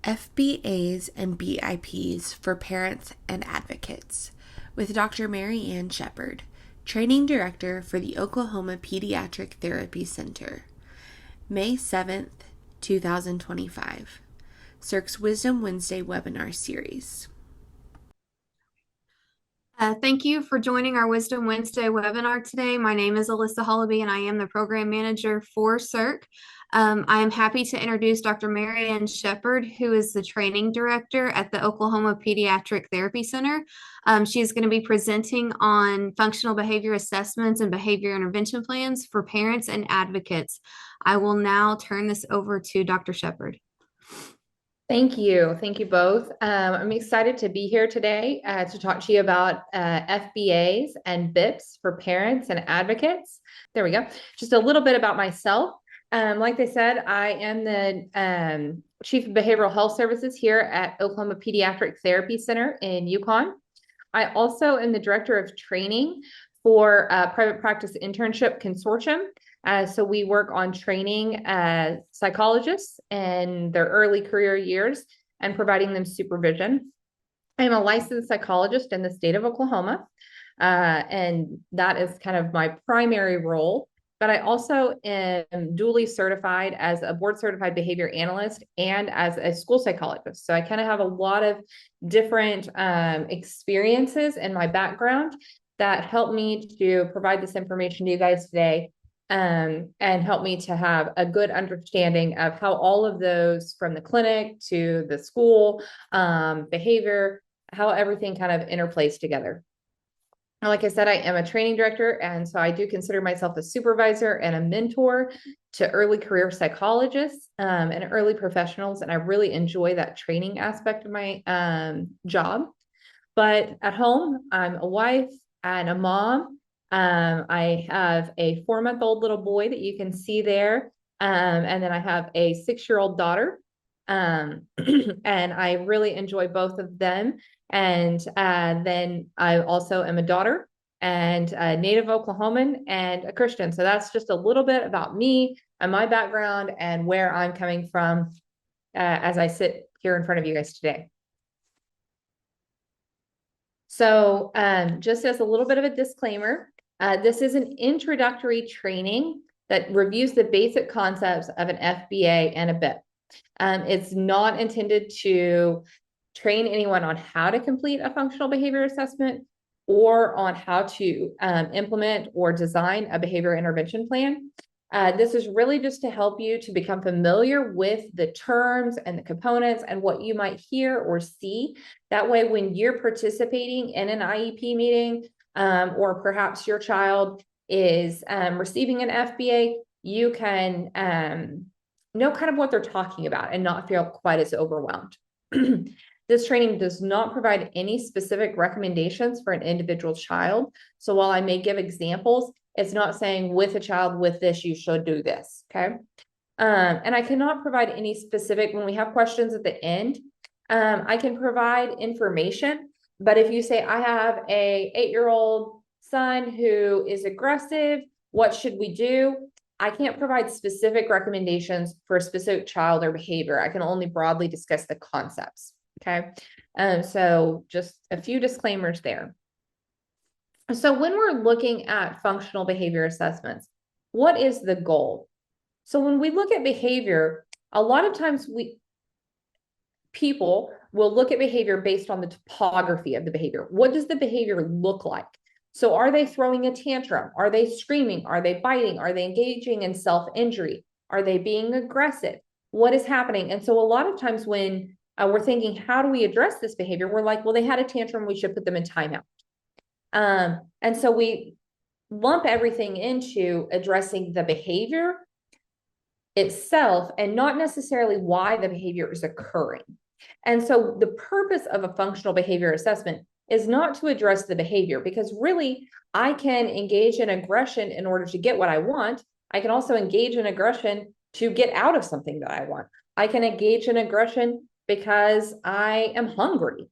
FBAs and BIPs for Parents and Advocates with Dr. Mary Ann Shepard, Training Director for the Oklahoma Pediatric Therapy Center. May 7th, 2025. Cirque's Wisdom Wednesday webinar series. Thank you for joining our Wisdom Wednesday webinar today. My name is Alyssa Hollaby, and I am the Program Manager for Cirque. I am happy to introduce Dr. Mary Ann Shepard, who is the Training Director at the Oklahoma Pediatric Therapy Center. She is going to be presenting on functional behavior assessments and behavior intervention plans for parents and advocates. I will now turn this over to Dr. Shepard. Thank you. Thank you both. I'm excited to be here today to talk to you about FBAs and BIPs for parents and advocates. There we go. Just a little bit about myself. Like they said, I am the Chief of Behavioral Health Services here at Oklahoma Pediatric Therapy Center in Yukon. I also am the Director of Training for Private Practice Internship Consortium. So we work on training psychologists in their early career years and providing them supervision. I'm a licensed psychologist in the state of Oklahoma, and that is kind of my primary role. But I also am duly certified as a board certified behavior analyst and as a school psychologist. So I kind of have a lot of different experiences in my background that help me to provide this information to you guys today. And help me to have a good understanding of how all of those from the clinic to the school behavior, how everything kind of interplays together. Like I said, I am a training director, and so I do consider myself a supervisor and a mentor to early career psychologists and early professionals, and I really enjoy that training aspect of my job. But at home, I'm a wife and a mom. I have a 4-month-old little boy that you can see there. And then I have a 6-year-old daughter. And I really enjoy both of them. And then I also am a daughter and a native Oklahoman and a Christian. So that's just a little bit about me and my background and where I'm coming from as I sit here in front of you guys today. So just as a little bit of a disclaimer, this is an introductory training that reviews the basic concepts of an FBA and a BIP. It's not intended to train anyone on how to complete a functional behavior assessment or on how to implement or design a behavior intervention plan. This is really just to help you to become familiar with the terms and the components and what you might hear or see. That way, when you're participating in an IEP meeting, or perhaps your child is receiving an FBA, you can know kind of what they're talking about and not feel quite as overwhelmed. This training does not provide any specific recommendations for an individual child. So while I may give examples, it's not saying with a child with this, you should do this, okay? And I cannot provide any specific, when we have questions at the end, I can provide information. But if you say, I have a 8-year-old son who is aggressive, what should we do? I can't provide specific recommendations for a specific child or behavior. I can only broadly discuss the concepts, okay? So just a few disclaimers there. So when we're looking at functional behavior assessments, what is the goal? So when we look at behavior, a lot of times people will look at behavior based on the topography of the behavior. What does the behavior look like? So are they throwing a tantrum? Are they screaming? Are they biting? Are they engaging in self-injury? Are they being aggressive? What is happening? And so a lot of times when we're thinking, how do we address this behavior? We're like, well, they had a tantrum. We should put them in timeout. And so we lump everything into addressing the behavior itself and not necessarily why the behavior is occurring. And so the purpose of a functional behavior assessment is not to address the behavior, because really I can engage in aggression in order to get what I want. I can also engage in aggression to get out of something that I want. I can engage in aggression because I am hungry.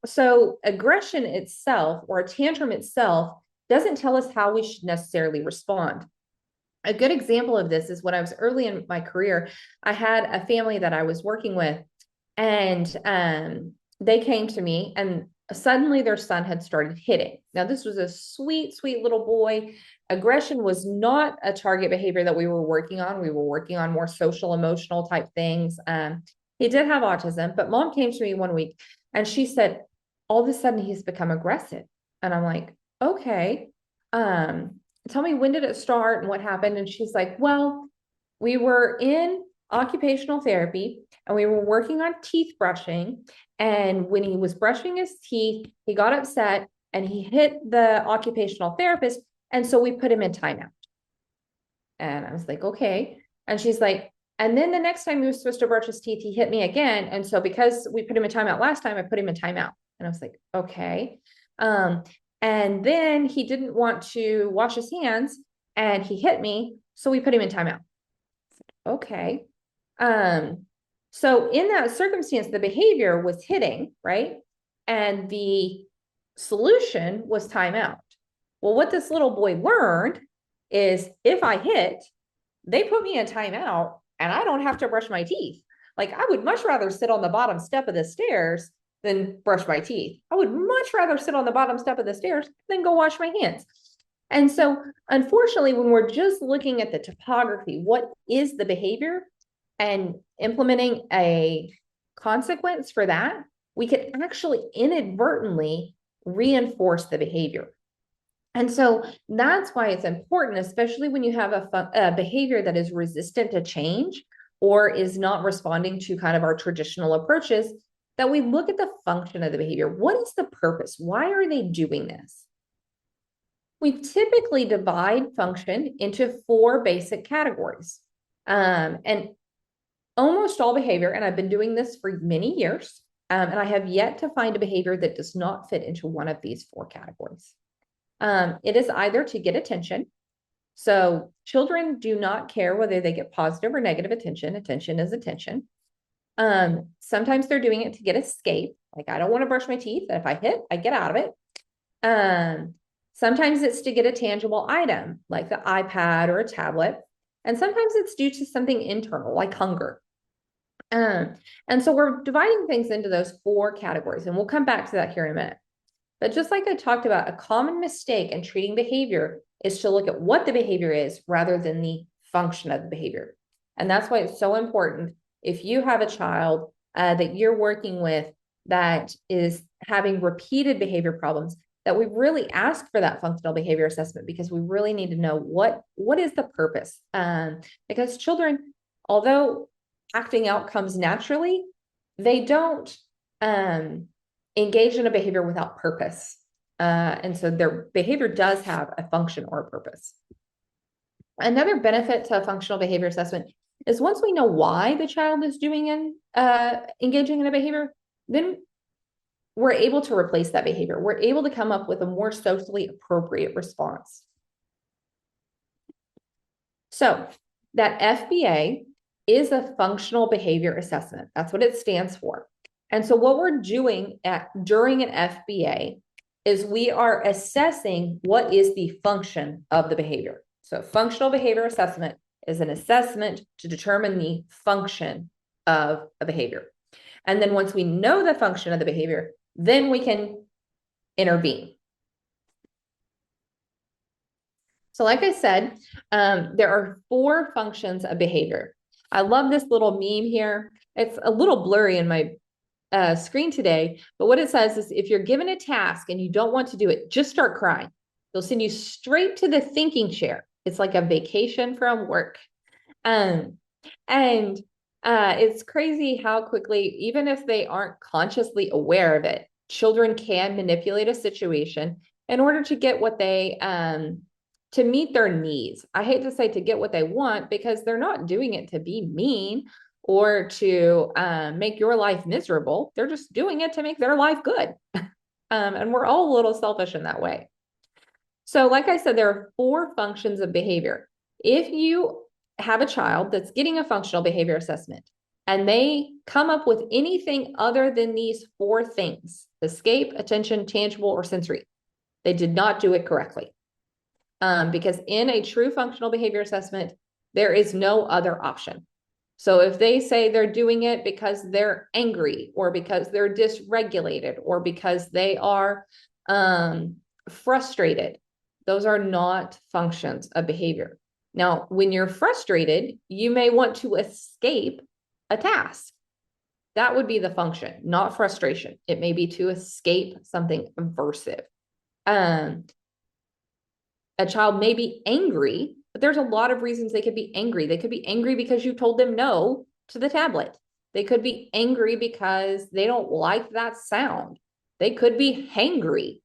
So aggression itself or a tantrum itself doesn't tell us how we should necessarily respond. A good example of this is when I was early in my career, I had a family that I was working with And they came to me, and suddenly their son had started hitting. Now, this was a sweet, sweet little boy. Aggression was not a target behavior that we were working on. We were working on more social, emotional type things. He did have autism, but mom came to me one week and she said, all of a sudden he's become aggressive. And I'm like, okay, tell me, when did it start and what happened? And she's like, well, we were in occupational therapy and we were working on teeth brushing. And when he was brushing his teeth, he got upset and he hit the occupational therapist. And so we put him in timeout. And I was like, okay. And she's like, and then the next time he was supposed to brush his teeth, he hit me again. And so because we put him in timeout last time, I put him in timeout. And I was like, okay. And then he didn't want to wash his hands and he hit me. So we put him in timeout. Okay. So in that circumstance, the behavior was hitting, right? And the solution was timeout. Well, what this little boy learned is if I hit, they put me in timeout and I don't have to brush my teeth. Like, I would much rather sit on the bottom step of the stairs than brush my teeth. I would much rather sit on the bottom step of the stairs than go wash my hands. And so, unfortunately, when we're just looking at the topography, what is the behavior, and implementing a consequence for that, we could actually inadvertently reinforce the behavior. And so that's why it's important, especially when you have a behavior that is resistant to change or is not responding to kind of our traditional approaches, that we look at the function of the behavior. What is the purpose? Why are they doing this? We typically divide function into 4 basic categories. And almost all behavior, and I've been doing this for many years, and I have yet to find a behavior that does not fit into one of these 4 categories. It is either to get attention. So children do not care whether they get positive or negative attention. Attention is attention. Sometimes they're doing it to get escape. Like, I don't want to brush my teeth. And if I hit, I get out of it. Sometimes it's to get a tangible item, like the iPad or a tablet. And sometimes it's due to something internal, like hunger. And so we're dividing things into those 4 categories, and we'll come back to that here in a minute. But just like I talked about, a common mistake in treating behavior is to look at what the behavior is rather than the function of the behavior. And that's why it's so important, if you have a child that you're working with that is having repeated behavior problems, that we really ask for that functional behavior assessment, because we really need to know what is the purpose. Because children, although acting out comes naturally, they don't engage in a behavior without purpose. And so their behavior does have a function or a purpose. Another benefit to functional behavior assessment is once we know why the child is doing and engaging in a behavior, then we're able to replace that behavior. We're able to come up with a more socially appropriate response. So that FBA is a functional behavior assessment. That's what it stands for. And so what we're doing during an FBA is we are assessing what is the function of the behavior. So functional behavior assessment is an assessment to determine the function of a behavior. And then once we know the function of the behavior, then we can intervene. So like I said, there are 4 functions of behavior. I love this little meme here. It's a little blurry in my screen today, but what it says is, if you're given a task and you don't want to do it, just start crying. They'll send you straight to the thinking chair. It's like a vacation from work. It's crazy how quickly, even if they aren't consciously aware of it, children can manipulate a situation in order to get what they, to meet their needs. I hate to say to get what they want, because they're not doing it to be mean or to make your life miserable. They're just doing it to make their life good. And we're all a little selfish in that way. So like I said, there are 4 functions of behavior. If you have a child that's getting a functional behavior assessment and they come up with anything other than these 4 things, escape, attention, tangible, or sensory, they did not do it correctly. Because in a true functional behavior assessment, there is no other option. So if they say they're doing it because they're angry or because they're dysregulated or because they are frustrated, those are not functions of behavior. Now, when you're frustrated, you may want to escape a task. That would be the function, not frustration. It may be to escape something aversive. A child may be angry, but there's a lot of reasons they could be angry. They could be angry because you told them no to the tablet. They could be angry because they don't like that sound. They could be hangry.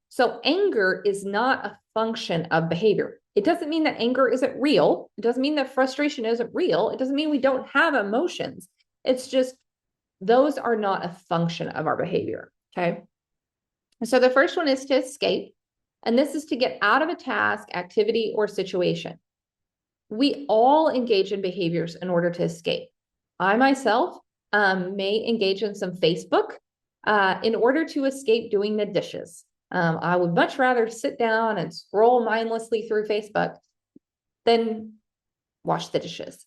So anger is not a function of behavior. It doesn't mean that anger isn't real. It doesn't mean that frustration isn't real. It doesn't mean we don't have emotions. It's just those are not a function of our behavior, okay? So the first one is to escape, and this is to get out of a task, activity, or situation. We all engage in behaviors in order to escape. I myself may engage in some Facebook in order to escape doing the dishes. I would much rather sit down and scroll mindlessly through Facebook than wash the dishes.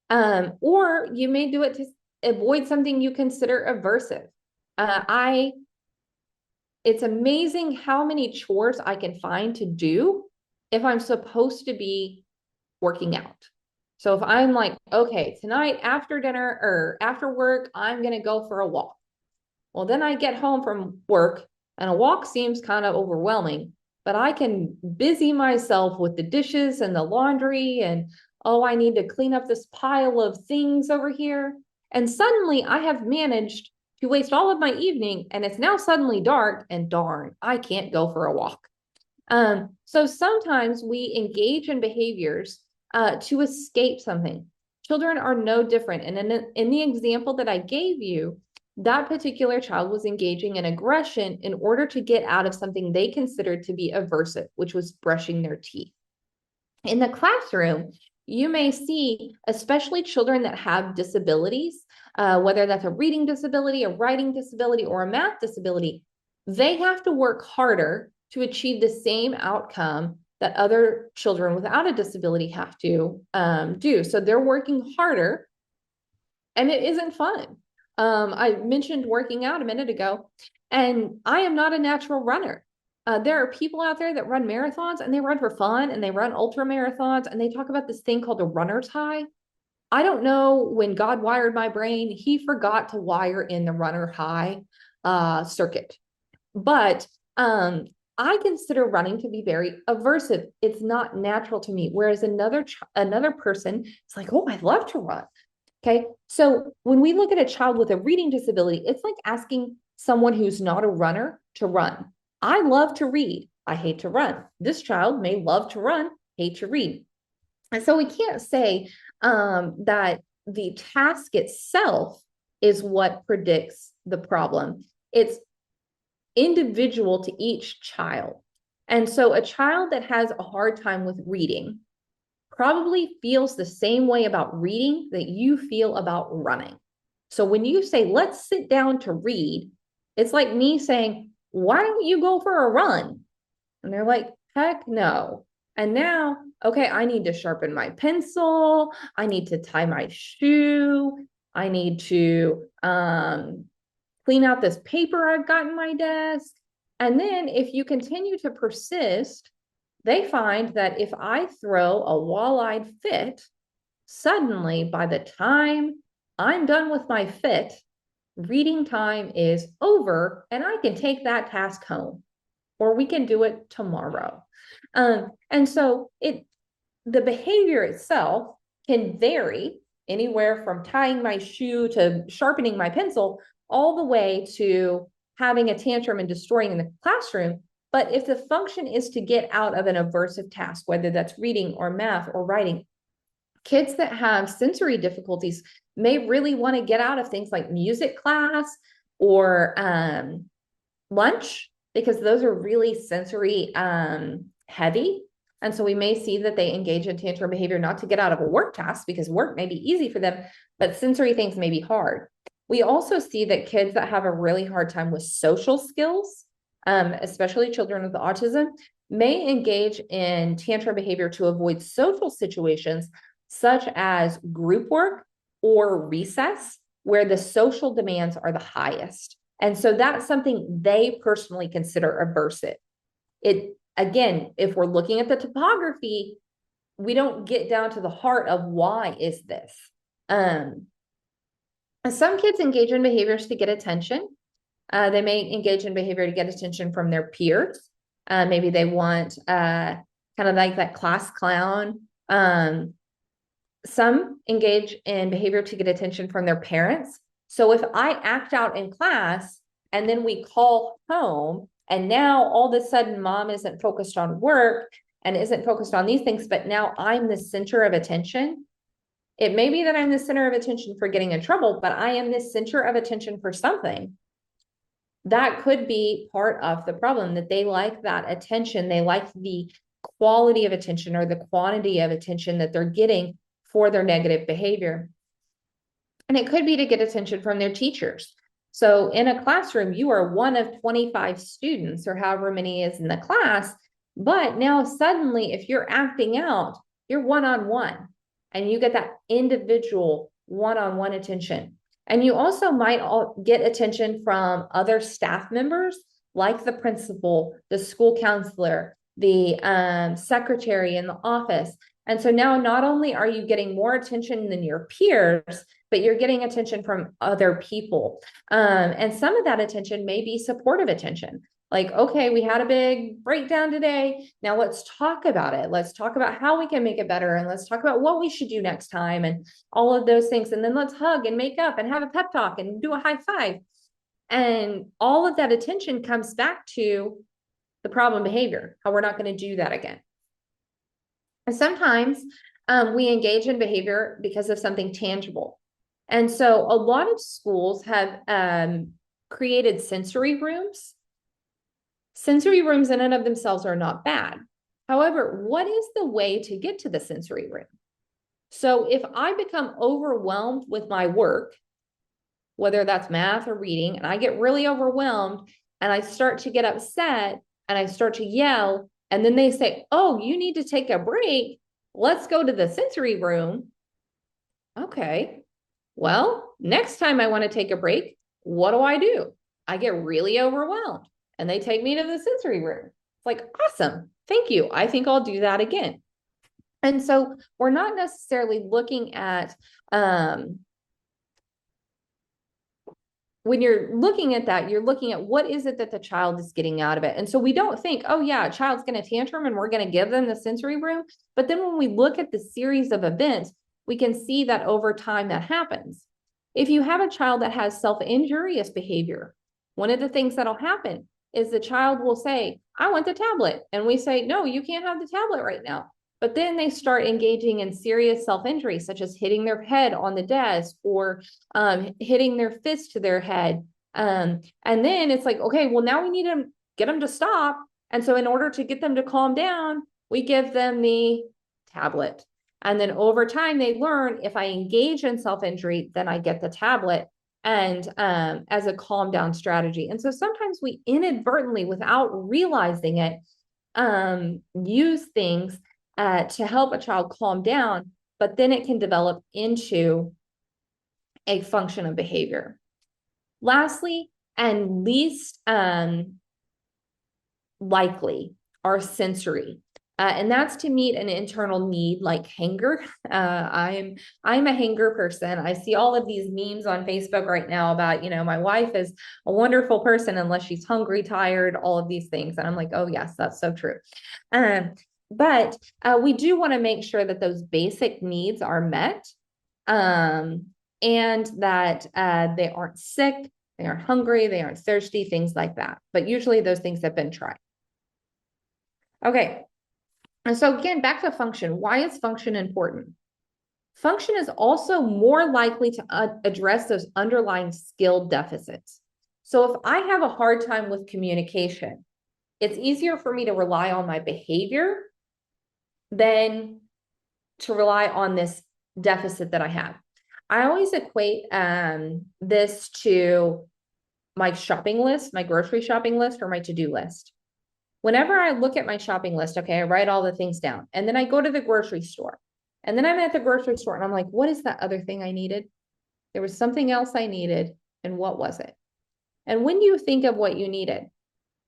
Or you may do it to avoid something you consider aversive. It's amazing how many chores I can find to do if I'm supposed to be working out. So if I'm like, okay, tonight after dinner or after work, I'm going to go for a walk. Well, then I get home from work and a walk seems kind of overwhelming, but I can busy myself with the dishes and the laundry and, oh, I need to clean up this pile of things over here. And suddenly I have managed to waste all of my evening and it's now suddenly dark and darn, I can't go for a walk. So sometimes we engage in behaviors to escape something. Children are no different. And in the example that I gave you, that particular child was engaging in aggression in order to get out of something they considered to be aversive, which was brushing their teeth. In the classroom, you may see, especially children that have disabilities, whether that's a reading disability, a writing disability, or a math disability, they have to work harder to achieve the same outcome that other children without a disability have to do. So they're working harder, and it isn't fun. I mentioned working out a minute ago, and I am not a natural runner. There are people out there that run marathons and they run for fun and they run ultra marathons and they talk about this thing called a runner's high. I don't know, when God wired my brain, he forgot to wire in the runner high circuit. But I consider running to be very aversive. It's not natural to me. Whereas another person is like, oh, I love to run. Okay. So when we look at a child with a reading disability, it's like asking someone who's not a runner to run. I love to read. I hate to run. This child may love to run, hate to read. And so we can't say that the task itself is what predicts the problem. It's individual to each child. And so a child that has a hard time with reading probably feels the same way about reading that you feel about running. So when you say, let's sit down to read, it's like me saying, why don't you go for a run? And they're like, heck no. And now, okay, I need to sharpen my pencil. I need to tie my shoe. I need to clean out this paper I've got in my desk. And then if you continue to persist, they find that if I throw a wall-eyed fit, suddenly by the time I'm done with my fit, reading time is over and I can take that task home, or we can do it tomorrow. And so the behavior itself can vary anywhere from tying my shoe to sharpening my pencil, all the way to having a tantrum and destroying in the classroom. But if the function is to get out of an aversive task, whether that's reading or math or writing, kids that have sensory difficulties may really want to get out of things like music class or lunch, because those are really sensory heavy. And so we may see that they engage in tantrum behavior not to get out of a work task, because work may be easy for them, but sensory things may be hard. We also see that kids that have a really hard time with social skills, especially children with autism, may engage in tantrum behavior to avoid social situations, such as group work or recess, where the social demands are the highest. And so that's something they personally consider aversive. It, again, if we're looking at the topography, we don't get down to the heart of why is this. Some kids engage in behaviors to get attention. They may engage in behavior to get attention from their peers. Maybe they want kind of like that class clown. Some engage in behavior to get attention from their parents. So if I act out in class and then we call home, and now all of a sudden mom isn't focused on work and isn't focused on these things, but now I'm the center of attention. It may be that I'm the center of attention for getting in trouble, but I am the center of attention for something. That could be part of the problem, that they like that attention. They like the quality of attention or the quantity of attention that they're getting for their negative behavior. And it could be to get attention from their teachers. So in a classroom, you are one of 25 students or however many is in the class. But now suddenly, if you're acting out, you're one-on-one and you get that individual one-on-one attention. And you also might get attention from other staff members, like the principal, the school counselor, the secretary in the office. And so now not only are you getting more attention than your peers, but you're getting attention from other people. And some of that attention may be supportive attention. Like, okay, we had a big breakdown today. Now let's talk about it. Let's talk about how we can make it better. And let's talk about what we should do next time and all of those things. And then let's hug and make up and have a pep talk and do a high five. And all of that attention comes back to the problem behavior, how we're not going to do that again. And sometimes we engage in behavior because of something tangible. And so a lot of schools have created sensory rooms. Sensory rooms in and of themselves are not bad. However, what is the way to get to the sensory room? So if I become overwhelmed with my work, whether that's math or reading, and I get really overwhelmed and I start to get upset and I start to yell, and then they say, oh, you need to take a break. Let's go to the sensory room. Okay, well, next time I want to take a break, what do? I get really overwhelmed and they take me to the sensory room. It's like, awesome, thank you. I think I'll do that again. And so we're not necessarily looking at, when you're looking at that, you're looking at what is it that the child is getting out of it. And so we don't think, oh yeah, a child's going to tantrum and we're going to give them the sensory room. But then when we look at the series of events, we can see that over time that happens. If you have a child that has self-injurious behavior, one of the things that'll happen is the child will say, I want the tablet. And we say, no, you can't have the tablet right now. But then they start engaging in serious self-injury, such as hitting their head on the desk or hitting their fist to their head. And then it's like, okay, well, now we need to get them to stop. And so in order to get them to calm down, we give them the tablet. And then over time, they learn if I engage in self-injury, then I get the tablet and as a calm down strategy. And so sometimes we inadvertently, without realizing it, use things to help a child calm down, but then it can develop into a function of behavior. Lastly, and least likely, are sensory. And that's to meet an internal need like hunger. I'm a hunger person. I see all of these memes on Facebook right now about, my wife is a wonderful person unless she's hungry, tired, all of these things. And I'm like, oh yes, that's so true. But we do want to make sure that those basic needs are met and that they aren't sick, they aren't hungry, they aren't thirsty, things like that. But usually those things have been tried. Okay. And so again, back to function. Why is function important? Function is also more likely to address those underlying skill deficits. So if I have a hard time with communication, it's easier for me to rely on my behavior than to rely on this deficit that I have. I always equate this to my shopping list, my grocery shopping list, or my to-do list. Whenever I look at my shopping list, okay, I write all the things down, and then I go to the grocery store. And then I'm at the grocery store and I'm like, what is that other thing I needed? There was something else I needed. And what was it? And when you think of what you needed,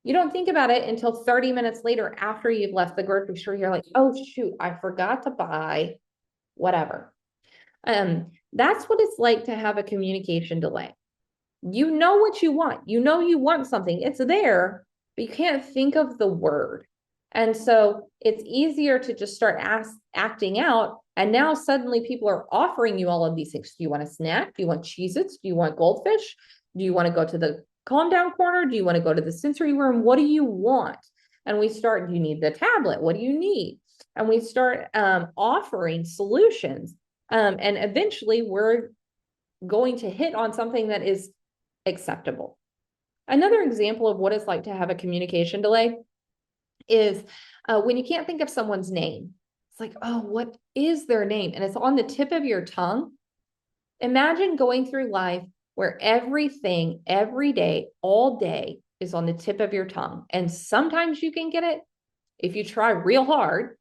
you don't think about it until 30 minutes later after you've left the grocery store. You're like, oh, shoot, I forgot to buy whatever. That's what it's like to have a communication delay. You know what you want. You know you want something. It's there, but you can't think of the word. And so it's easier to just start acting out. And now suddenly people are offering you all of these things. Do you want a snack? Do you want Cheez-Its? Do you want goldfish? Do you want to go to the calm down corner? Do you want to go to the sensory room? What do you want? And we start, do you need the tablet? What do you need? And we start offering solutions. And eventually we're going to hit on something that is acceptable. Another example of what it's like to have a communication delay is when you can't think of someone's name. It's like, oh, what is their name? And it's on the tip of your tongue. Imagine going through life where everything, every day, all day is on the tip of your tongue. And sometimes you can get it if you try real hard,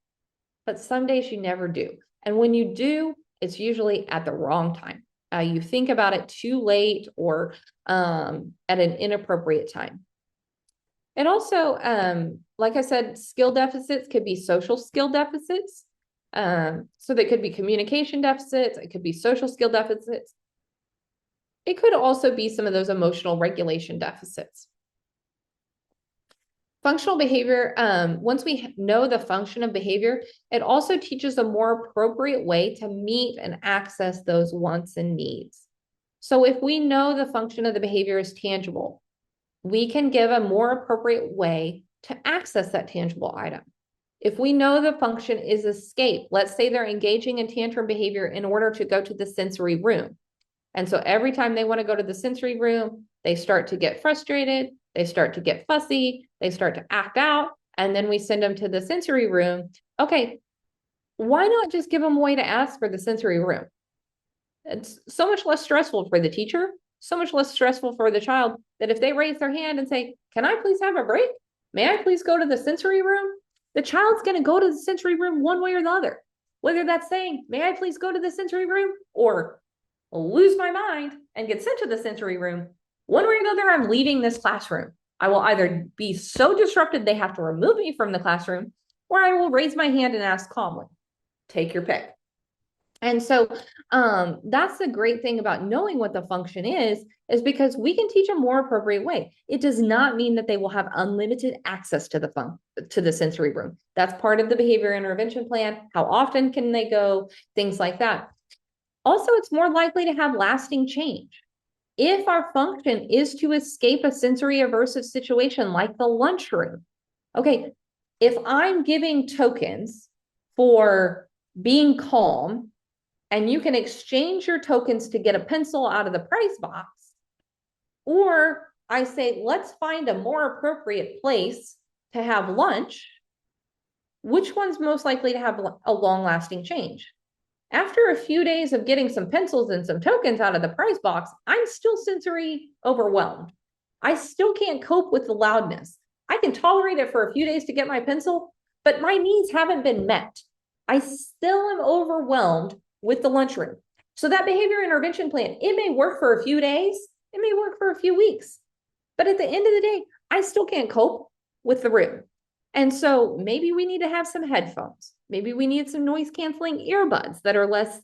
but some days you never do. And when you do, it's usually at the wrong time. You think about it too late or at an inappropriate time. And also, like I said, skill deficits could be social skill deficits. So they could be communication deficits. It could be social skill deficits. It could also be some of those emotional regulation deficits. Functional behavior, once we know the function of behavior, it also teaches a more appropriate way to meet and access those wants and needs. So if we know the function of the behavior is tangible, we can give a more appropriate way to access that tangible item. If we know the function is escape, let's say they're engaging in tantrum behavior in order to go to the sensory room. And so every time they want to go to the sensory room, they start to get frustrated, they start to get fussy, they start to act out, and then we send them to the sensory room. Okay, why not just give them a way to ask for the sensory room? It's so much less stressful for the teacher, so much less stressful for the child that if they raise their hand and say, can I please have a break? May I please go to the sensory room? The child's going to go to the sensory room one way or the other, whether that's saying, may I please go to the sensory room, or lose my mind and get sent to the sensory room. One way or the other, I'm leaving this classroom. I will either be so disrupted they have to remove me from the classroom, or I will raise my hand and ask calmly. Take your pick. And so that's the great thing about knowing what the function is because we can teach a more appropriate way. It does not mean that they will have unlimited access to the sensory room. That's part of the behavior intervention plan. How often can they go? Things like that. Also, it's more likely to have lasting change. If our function is to escape a sensory aversive situation like the lunchroom, okay, if I'm giving tokens for being calm and you can exchange your tokens to get a pencil out of the prize box, or I say, let's find a more appropriate place to have lunch, which one's most likely to have a long-lasting change? After a few days of getting some pencils and some tokens out of the prize box, I'm still sensory overwhelmed. I still can't cope with the loudness. I can tolerate it for a few days to get my pencil, but my needs haven't been met. I still am overwhelmed with the lunchroom. So that behavior intervention plan, it may work for a few days, it may work for a few weeks, but at the end of the day, I still can't cope with the room. And so maybe we need to have some headphones. Maybe we need some noise canceling earbuds that are less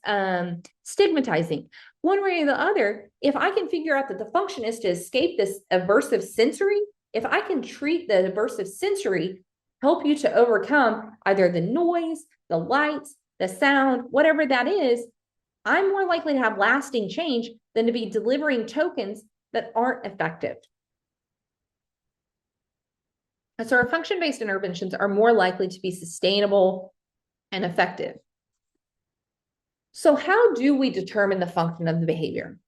stigmatizing. One way or the other, if I can figure out that the function is to escape this aversive sensory, if I can treat the aversive sensory, help you to overcome either the noise, the lights, the sound, whatever that is, I'm more likely to have lasting change than to be delivering tokens that aren't effective. And so our function-based interventions are more likely to be sustainable and effective. So how do we determine the function of the behavior?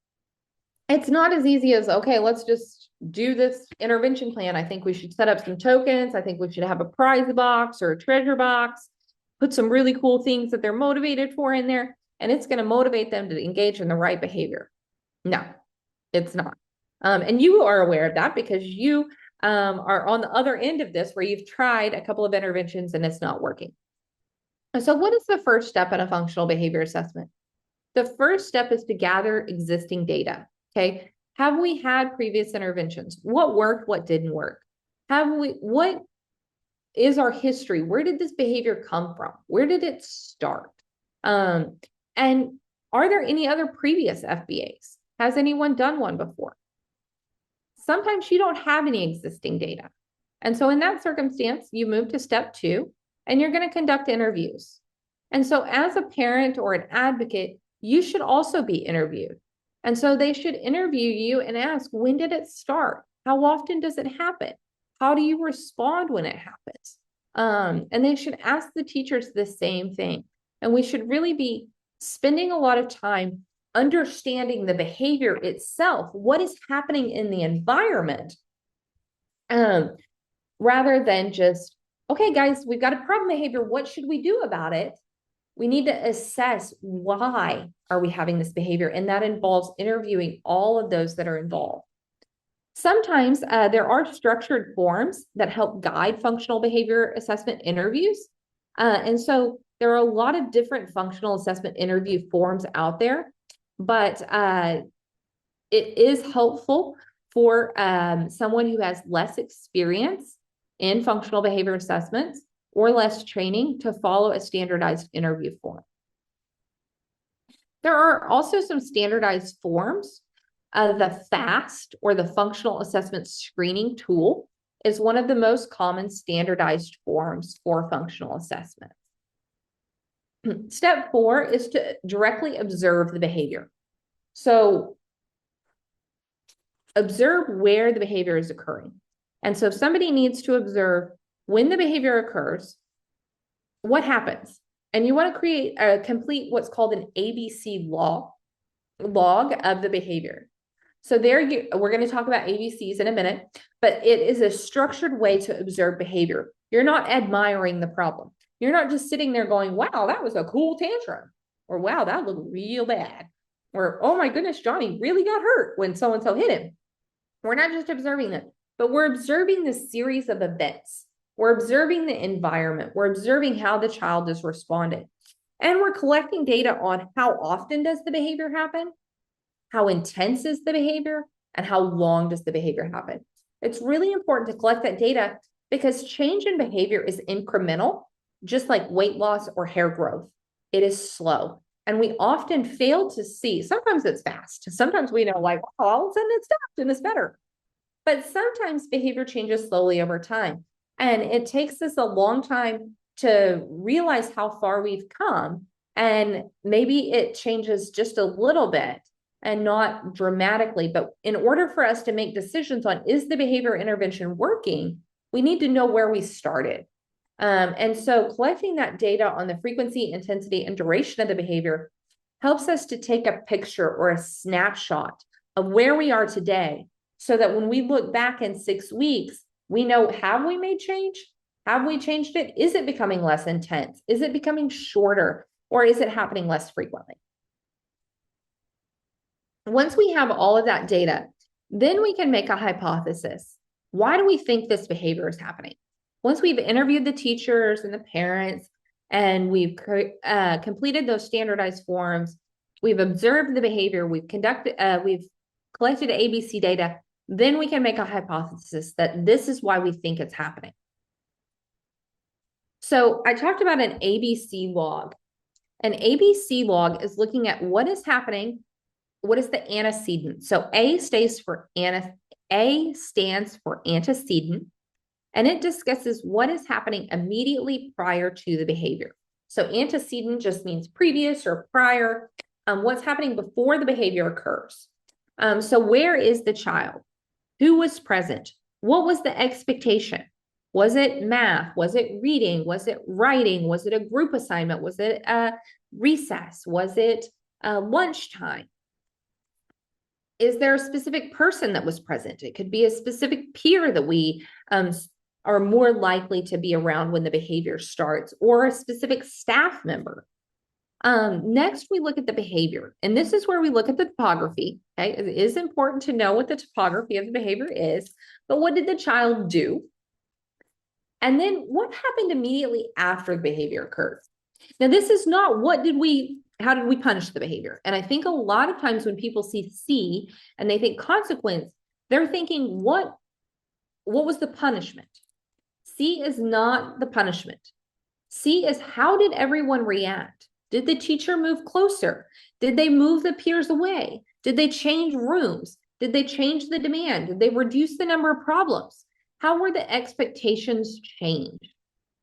It's not as easy as, okay, let's just do this intervention plan. I think we should set up some tokens. I think we should have a prize box or a treasure box, put some really cool things that they're motivated for in there, and it's going to motivate them to engage in the right behavior. No, it's not. And you are aware of that because you are on the other end of this where you've tried a couple of interventions and it's not working. So what is the first step in a functional behavior assessment? The first step is to gather existing data, okay? Have we had previous interventions? What worked, what didn't work? What is our history? Where did this behavior come from? Where did it start? And are there any other previous FBAs? Has anyone done one before? Sometimes you don't have any existing data. And so in that circumstance, you move to step 2, and you're going to conduct interviews. And so as a parent or an advocate, you should also be interviewed. And so they should interview you and ask, when did it start? How often does it happen? How do you respond when it happens? And they should ask the teachers the same thing. And we should really be spending a lot of time understanding the behavior itself, what is happening in the environment, rather than just, okay, guys, we've got a problem behavior. What should we do about it? We need to assess why are we having this behavior, and that involves interviewing all of those that are involved. Sometimes there are structured forms that help guide functional behavior assessment interviews. And so there are a lot of different functional assessment interview forms out there, but it is helpful for someone who has less experience in functional behavior assessments or less training to follow a standardized interview form. There are also some standardized forms. The FAST, or the Functional Assessment Screening Tool, is one of the most common standardized forms for functional assessment. Step 4 is to directly observe the behavior. So observe where the behavior is occurring. And so somebody needs to observe when the behavior occurs, what happens. And you want to complete what's called an ABC log of the behavior. So we're going to talk about ABCs in a minute, but it is a structured way to observe behavior. You're not admiring the problem. You're not just sitting there going, wow, that was a cool tantrum, or wow, that looked real bad, or oh my goodness, Johnny really got hurt when so-and-so hit him. We're not just observing them, but we're observing the series of events. We're observing the environment. We're observing how the child is responding. And we're collecting data on how often does the behavior happen, how intense is the behavior, and how long does the behavior happen. It's really important to collect that data because change in behavior is incremental, just like weight loss or hair growth. It is slow. And we often fail to see, sometimes it's fast. Sometimes we know like, oh, all of a sudden it stopped and it's better. But sometimes behavior changes slowly over time. And it takes us a long time to realize how far we've come. And maybe it changes just a little bit and not dramatically. But in order for us to make decisions on, is the behavior intervention working, we need to know where we started. And so collecting that data on the frequency, intensity, and duration of the behavior helps us to take a picture or a snapshot of where we are today, so that when we look back in 6 weeks, we know, have we made change? Have we changed it? Is it becoming less intense? Is it becoming shorter? Or is it happening less frequently? Once we have all of that data, then we can make a hypothesis. Why do we think this behavior is happening? Once we've interviewed the teachers and the parents, and we've completed those standardized forms, we've observed the behavior, we've collected ABC data, then we can make a hypothesis that this is why we think it's happening. So I talked about an ABC log. An ABC log is looking at what is happening. What is the antecedent? So A stands for antecedent, and it discusses what is happening immediately prior to the behavior. So antecedent just means previous or prior, what's happening before the behavior occurs. So where is the child? Who was present? What was the expectation? Was it math? Was it reading? Was it writing? Was it a group assignment? Was it a recess? Was it lunchtime? Is there a specific person that was present? It could be a specific peer that we are more likely to be around when the behavior starts, or a specific staff member. Next, we look at the behavior, and this is where we look at the topography. Okay, it is important to know what the topography of the behavior is, but what did the child do? And then what happened immediately after the behavior occurred? Now, this is not how did we punish the behavior? And I think a lot of times when people see C and they think consequence, they're thinking, what was the punishment? C is not the punishment. C is how did everyone react? Did the teacher move closer? Did they move the peers away? Did they change rooms? Did they change the demand? Did they reduce the number of problems? How were the expectations changed?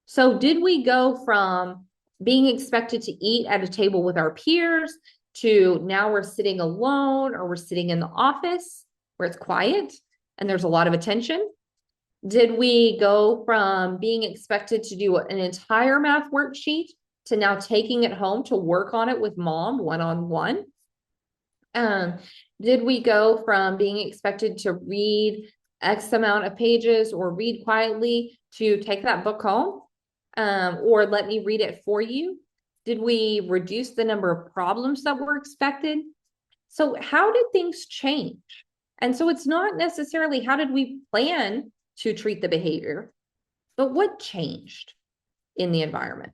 So did we go from being expected to eat at a table with our peers to now we're sitting alone, or we're sitting in the office where it's quiet and there's a lot of attention? Did we go from being expected to do an entire math worksheet to now taking it home to work on it with mom one-on-one? Did we go from being expected to read X amount of pages or read quietly to take that book home, or let me read it for you? Did we reduce the number of problems that were expected? So how did things change? And so it's not necessarily how did we plan to treat the behavior, but what changed in the environment?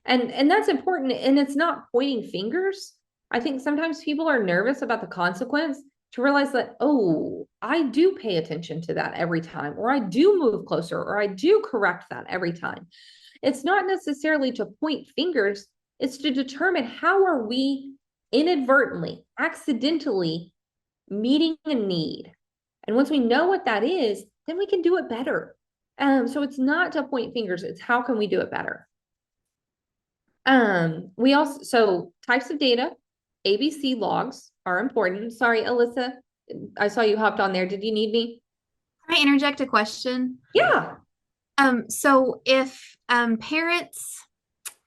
And that's important. And it's not pointing fingers. I think sometimes people are nervous about the consequence to realize that, oh, I do pay attention to that every time, or I do move closer, or I do correct that every time. It's not necessarily to point fingers. It's to determine how are we inadvertently, accidentally meeting a need. And once we know what that is, then we can do it better. So it's not to point fingers, it's how can we do it better? So types of data, ABC logs are important. Sorry, Alyssa, I saw you hopped on there. Did you need me? Can I interject a question? Yeah. So if parents,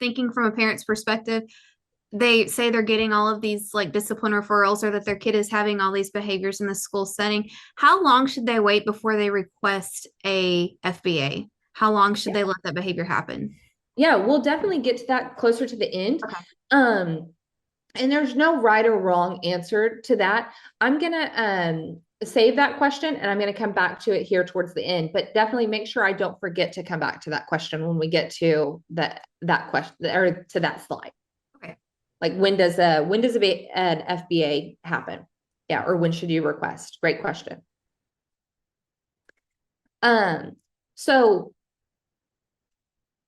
thinking from a parent's perspective, they say they're getting all of these like discipline referrals, or that their kid is having all these behaviors in the school setting, how long should they wait before they request a FBA? How long should they let that behavior happen? Yeah, we'll definitely get to that closer to the end. Okay. And there's no right or wrong answer to that. I'm gonna save that question and I'm gonna come back to it here towards the end, but definitely make sure I don't forget to come back to that question when we get to that question or to that slide. Okay. Like when does an FBA happen? Yeah, or when should you request? Great question. So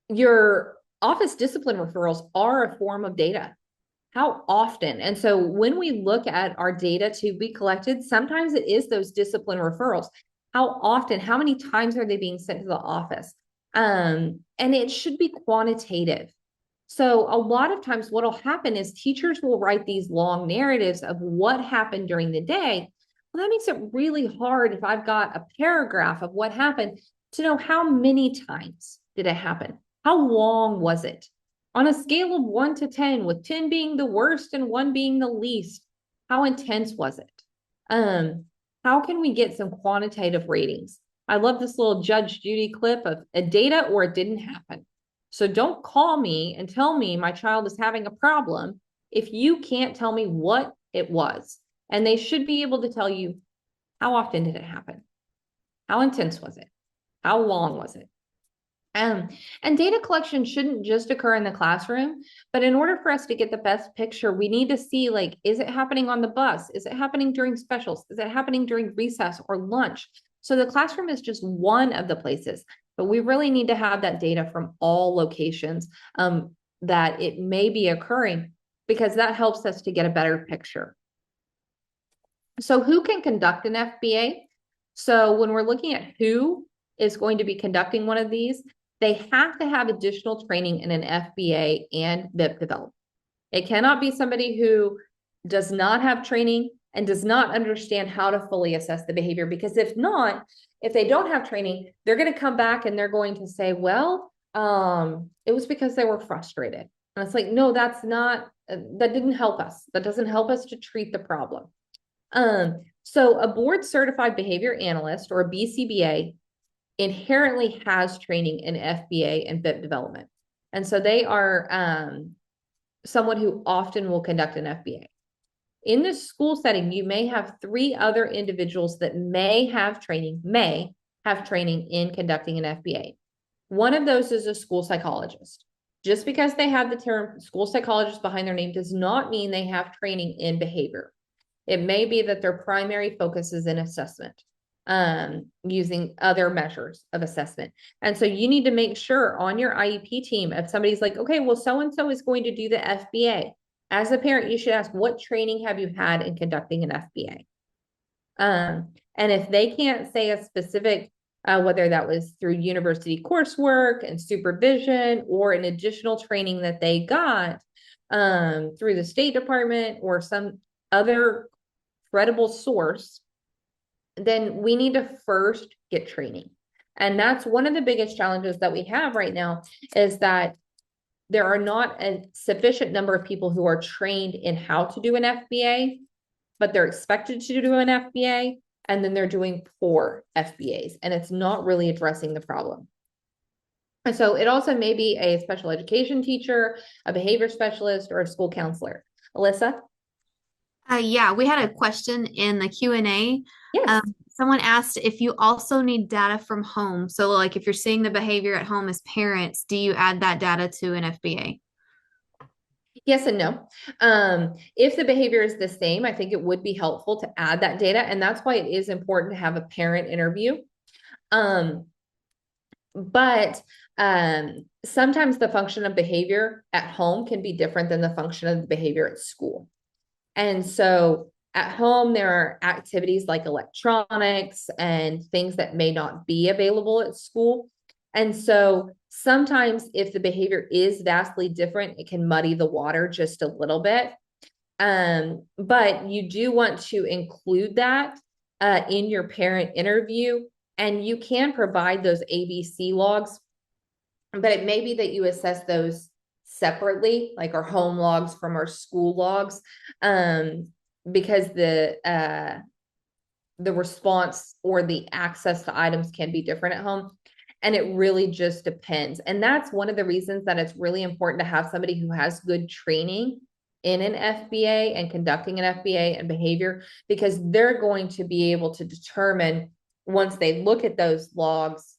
your office discipline referrals are a form of data. How often? And so when we look at our data to be collected, sometimes it is those discipline referrals. How often, how many times are they being sent to the office? And it should be quantitative. So a lot of times what will happen is teachers will write these long narratives of what happened during the day. Well, that makes it really hard if I've got a paragraph of what happened to know how many times did it happen? How long was it? On a scale of 1 to 10, with 10 being the worst and 1 being the least, how intense was it? How can we get some quantitative ratings? I love this little Judge Judy clip of a data or it didn't happen. So don't call me and tell me my child is having a problem if you can't tell me what it was. And they should be able to tell you, how often did it happen? How intense was it? How long was it? And data collection shouldn't just occur in the classroom, but in order for us to get the best picture, we need to see, like, is it happening on the bus? Is it happening during specials? Is it happening during recess or lunch? So the classroom is just one of the places, but we really need to have that data from all locations that it may be occurring, because that helps us to get a better picture. So who can conduct an FBA? So when we're looking at who is going to be conducting one of these, they have to have additional training in an FBA and BIP development. It cannot be somebody who does not have training and does not understand how to fully assess the behavior, because if they don't have training, they're going to come back and they're going to say, well, it was because they were frustrated. And it's like, no, that didn't help us. That doesn't help us to treat the problem. So a board certified behavior analyst, or a BCBA, inherently has training in FBA and BIP development. And so they are someone who often will conduct an FBA. In the school setting, you may have 3 other individuals that may have training in conducting an FBA. One of those is a school psychologist. Just because they have the term school psychologist behind their name does not mean they have training in behavior. It may be that their primary focus is in assessment, using other measures of assessment. And so you need to make sure on your IEP team, if somebody's like, okay, well, so-and-so is going to do the FBA. As a parent, you should ask, what training have you had in conducting an FBA? And if they can't say a specific, whether that was through university coursework and supervision or an additional training that they got through the State Department or some other credible source, then we need to first get training. And that's one of the biggest challenges that we have right now, is that there are not a sufficient number of people who are trained in how to do an FBA, but they're expected to do an FBA, and then they're doing poor FBAs, and it's not really addressing the problem. And so it also may be a special education teacher, a behavior specialist, or a school counselor. Alyssa? Yeah, we had a question in the Q&A. Yes. Someone asked if you also need data from home. So like if you're seeing the behavior at home as parents, do you add that data to an FBA? Yes and no. If the behavior is the same, I think it would be helpful to add that data. And that's why it is important to have a parent interview. But sometimes the function of behavior at home can be different than the function of the behavior at school. And so at home, there are activities like electronics and things that may not be available at school. And so sometimes if the behavior is vastly different, it can muddy the water just a little bit. But you do want to include that in your parent interview, and you can provide those ABC logs, but it may be that you assess those separately, like our home logs from our school logs, because the response or the access to items can be different at home. And it really just depends. And that's one of the reasons that it's really important to have somebody who has good training in an FBA and conducting an FBA and behavior, because they're going to be able to determine, once they look at those logs,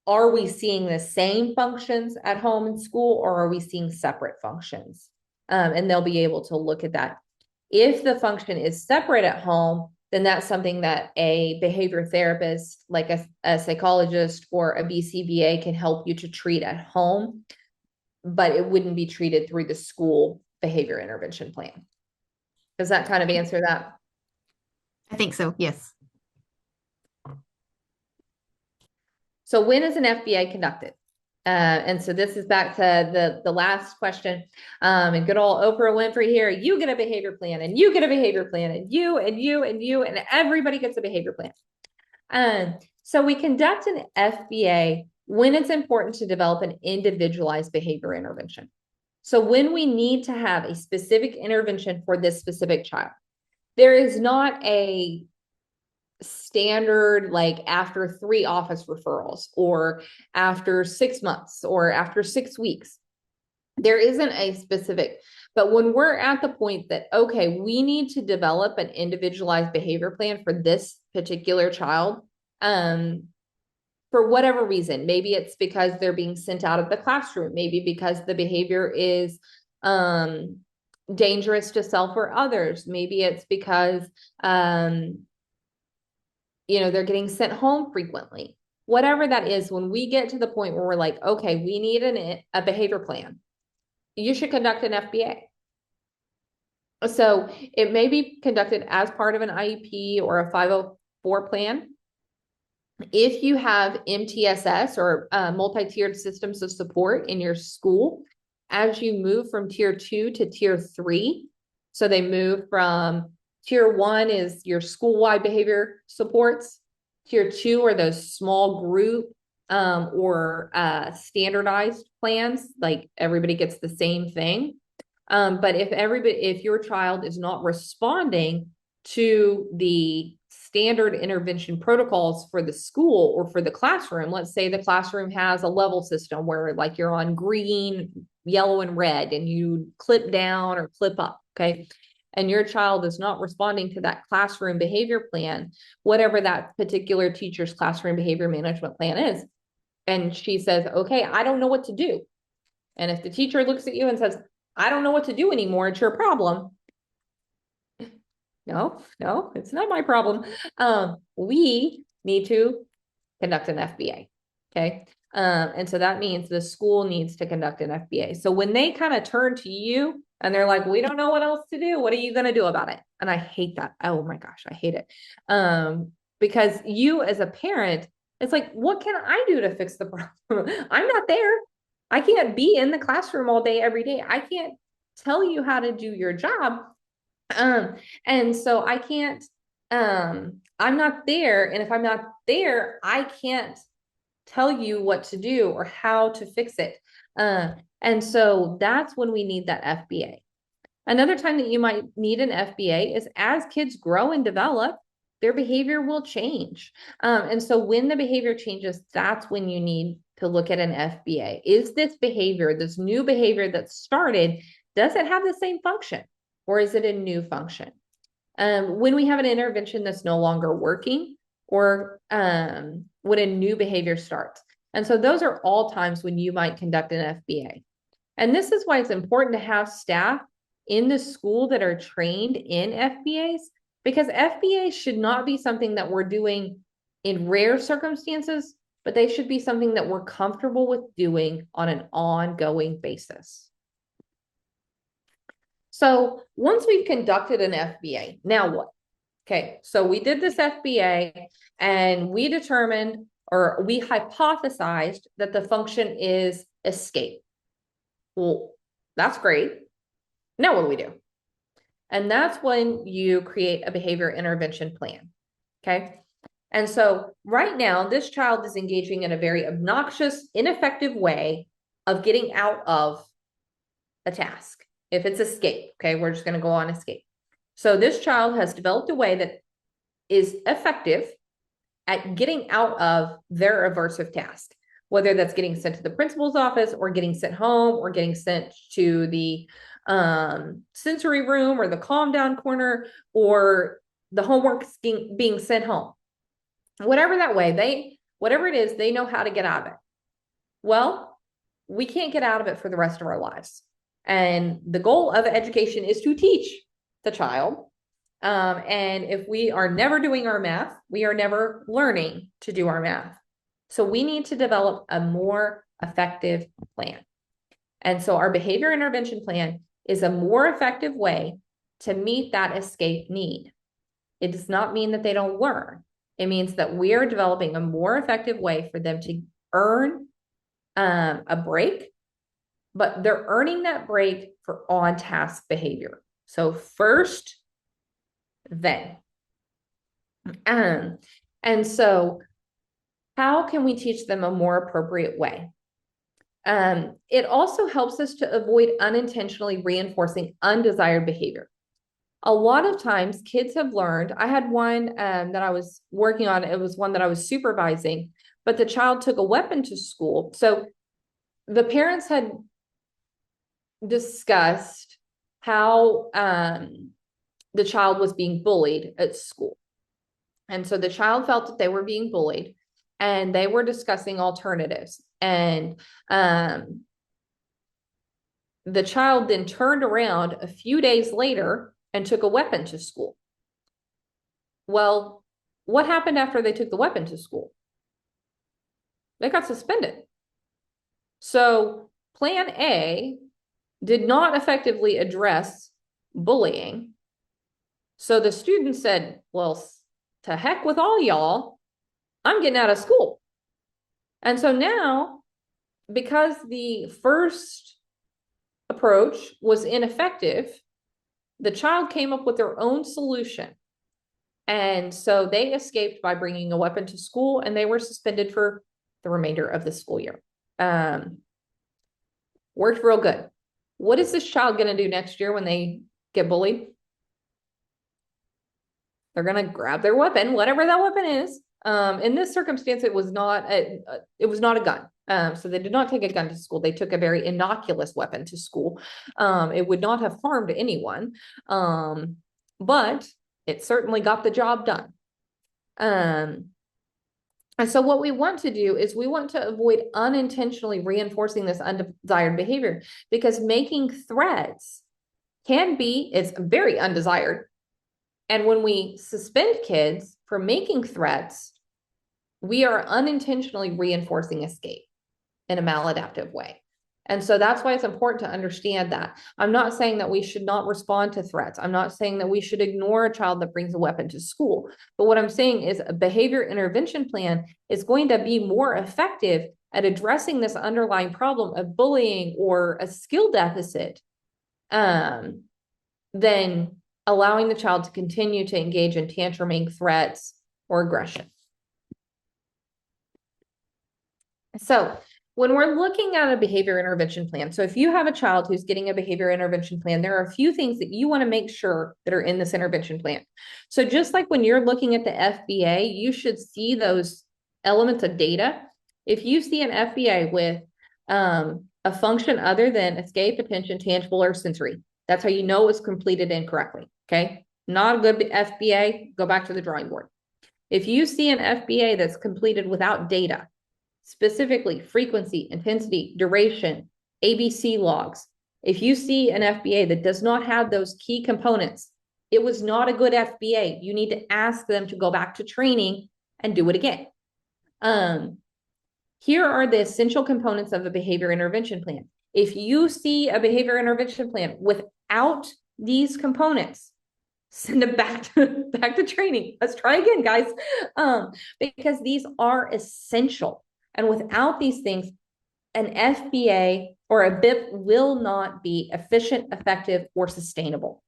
are we seeing the same functions at home and school, or are we seeing separate functions? And they'll be able to look at that. If the function is separate at home, then that's something that a behavior therapist, like a psychologist or a BCBA, can help you to treat at home, but it wouldn't be treated through the school behavior intervention plan. Does that kind of answer that? I think so, yes. So when is an FBA conducted? And so this is back to the last question. And good old Oprah Winfrey here. You get a behavior plan, and you get a behavior plan, and you, and you, and you, and everybody gets a behavior plan. So we conduct an FBA when it's important to develop an individualized behavior intervention. So when we need to have a specific intervention for this specific child, there is not a standard, like after 3 office referrals, or after 6 months, or after 6 weeks. There isn't a specific, but when we're at the point that, okay, we need to develop an individualized behavior plan for this particular child, for whatever reason, maybe it's because they're being sent out of the classroom, maybe because the behavior is dangerous to self or others, maybe it's because they're getting sent home frequently. Whatever that is, when we get to the point where we're like, okay, we need a behavior plan, you should conduct an FBA. So it may be conducted as part of an IEP or a 504 plan. If you have MTSS or multi-tiered systems of support in your school, as you move from tier 2 to tier 3, so they move from tier 1 is your school-wide behavior supports. Tier 2 are those small group or standardized plans, like everybody gets the same thing. But if your child is not responding to the standard intervention protocols for the school or for the classroom, let's say the classroom has a level system where like you're on green, yellow, and red, and you clip down or clip up, okay? And your child is not responding to that classroom behavior plan, whatever that particular teacher's classroom behavior management plan is. And she says, okay, I don't know what to do. And if the teacher looks at you and says, I don't know what to do anymore, it's your problem. No, it's not my problem. We need to conduct an FBA. Okay. And so that means the school needs to conduct an FBA. So when they kind of turn to you and they're like, we don't know what else to do, what are you going to do about it? And I hate that. Oh my gosh, I hate it. Because you as a parent, it's like, what can I do to fix the problem? I'm not there. I can't be in the classroom all day, every day. I can't tell you how to do your job. And so I can't, I'm not there. And if I'm not there, I can't tell you what to do or how to fix it. And so that's when we need that FBA. Another time that you might need an FBA is as kids grow and develop, their behavior will change. And so when the behavior changes, that's when you need to look at an FBA. Is this behavior, this new behavior that started, does it have the same function or is it a new function? When we have an intervention that's no longer working or when a new behavior starts. And so those are all times when you might conduct an FBA. And this is why it's important to have staff in the school that are trained in FBAs, because FBAs should not be something that we're doing in rare circumstances, but they should be something that we're comfortable with doing on an ongoing basis. So once we've conducted an FBA, now what? Okay, so we did this FBA and we determined or we hypothesized that the function is escape. Well, that's great. Now what do we do? And that's when you create a behavior intervention plan. Okay. And so right now, this child is engaging in a very obnoxious, ineffective way of getting out of a task. If it's escape, okay, we're just going to go on escape. So this child has developed a way that is effective at getting out of their aversive task, whether that's getting sent to the principal's office or getting sent home or getting sent to the sensory room or the calm down corner or the homework being sent home. Whatever that way, whatever it is, they know how to get out of it. Well, we can't get out of it for the rest of our lives. And the goal of education is to teach the child. And if we are never doing our math, we are never learning to do our math. So we need to develop a more effective plan. And so our behavior intervention plan is a more effective way to meet that escape need. It does not mean that they don't learn. It means that we are developing a more effective way for them to earn a break, but they're earning that break for on-task behavior. So first, then. And so how can we teach them a more appropriate way? It also helps us to avoid unintentionally reinforcing undesired behavior. A lot of times kids have learned, I had one that I was working on, it was one that I was supervising, but the child took a weapon to school. So the parents had discussed how the child was being bullied at school. And so the child felt that they were being bullied and they were discussing alternatives. And the child then turned around a few days later and took a weapon to school. Well, what happened after they took the weapon to school? They got suspended. So plan A did not effectively address bullying. So the student said, well, to heck with all y'all, I'm getting out of school. And so now, because the first approach was ineffective, the child came up with their own solution. And so they escaped by bringing a weapon to school and they were suspended for the remainder of the school year. Worked real good. What is this child going to do next year when they get bullied? They're going to grab their weapon, whatever that weapon is. In this circumstance, it was not a gun. So they did not take a gun to school. They took a very innocuous weapon to school. It would not have harmed anyone, but it certainly got the job done. And And so what we want to do is we want to avoid unintentionally reinforcing this undesired behavior, because making threats it's very undesired. And when we suspend kids for making threats, we are unintentionally reinforcing escape in a maladaptive way. And so that's why it's important to understand that. I'm not saying that we should not respond to threats. I'm not saying that we should ignore a child that brings a weapon to school. But what I'm saying is a behavior intervention plan is going to be more effective at addressing this underlying problem of bullying or a skill deficit than allowing the child to continue to engage in tantruming, threats, or aggression. So when we're looking at a behavior intervention plan, so if you have a child who's getting a behavior intervention plan, there are a few things that you want to make sure that are in this intervention plan. So just like when you're looking at the FBA, you should see those elements of data. If you see an FBA with a function other than escape, attention, tangible, or sensory, that's how you know it's completed incorrectly, okay? Not a good FBA, go back to the drawing board. If you see an FBA that's completed without data, specifically frequency, intensity, duration, ABC logs. If you see an FBA that does not have those key components, it was not a good FBA. You need to ask them to go back to training and do it again. Here are the essential components of a behavior intervention plan. If you see a behavior intervention plan without these components, send it back to training. Let's try again, guys, because these are essential. And without these things, an FBA or a BIP will not be efficient, effective, or sustainable.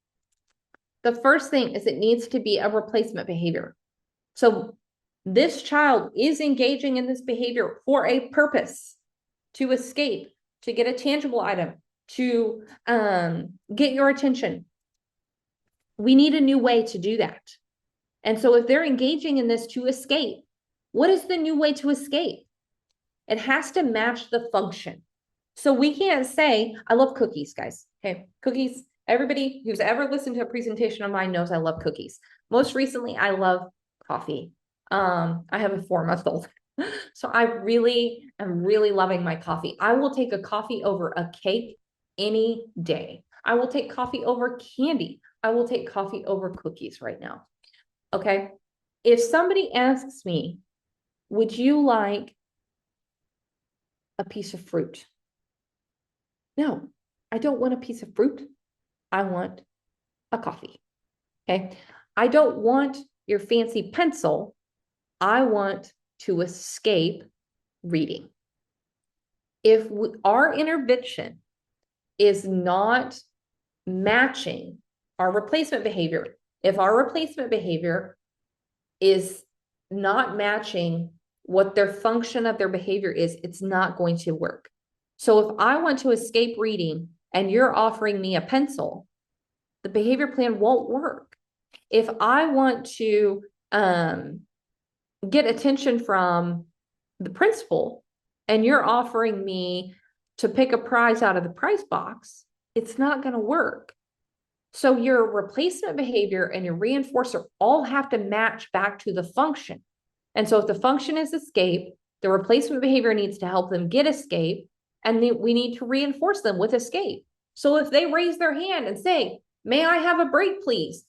The first thing is it needs to be a replacement behavior. So this child is engaging in this behavior for a purpose, to escape, to get a tangible item, to get your attention. We need a new way to do that. And so if they're engaging in this to escape, what is the new way to escape? It has to match the function. So we can't say, I love cookies, guys. Okay, cookies. Everybody who's ever listened to a presentation of mine knows I love cookies. Most recently, I love coffee. I have a 4-month-old. So I really am really loving my coffee. I will take a coffee over a cake any day. I will take coffee over candy. I will take coffee over cookies right now. Okay. If somebody asks me, would you like a piece of fruit? No, I don't want a piece of fruit. I want a coffee. Okay. I don't want your fancy pencil. I want to escape reading. If our intervention is not matching our replacement behavior, if our replacement behavior is not matching what their function of their behavior is, it's not going to work. So if I want to escape reading and you're offering me a pencil, the behavior plan won't work. If I want to get attention from the principal and you're offering me to pick a prize out of the prize box, it's not going to work. So your replacement behavior and your reinforcer all have to match back to the function. And so if the function is escape, the replacement behavior needs to help them get escape, and we need to reinforce them with escape. So if they raise their hand and say, may I have a break, please?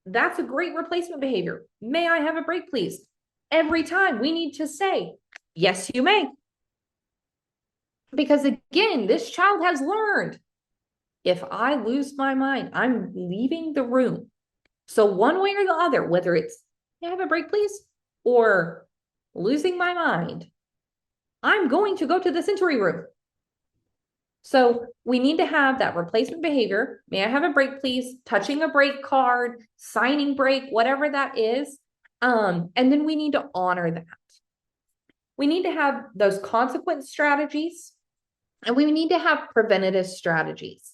That's a great replacement behavior. May I have a break, please? Every time we need to say, yes, you may. Because again, this child has learned, if I lose my mind, I'm leaving the room. So one way or the other, whether it's, may I have a break, please? Or losing my mind, I'm going to go to the sensory room. So we need to have that replacement behavior. May I have a break, please? Touching a break card, signing break, whatever that is. And then we need to honor that. We need to have those consequence strategies, and we need to have preventative strategies.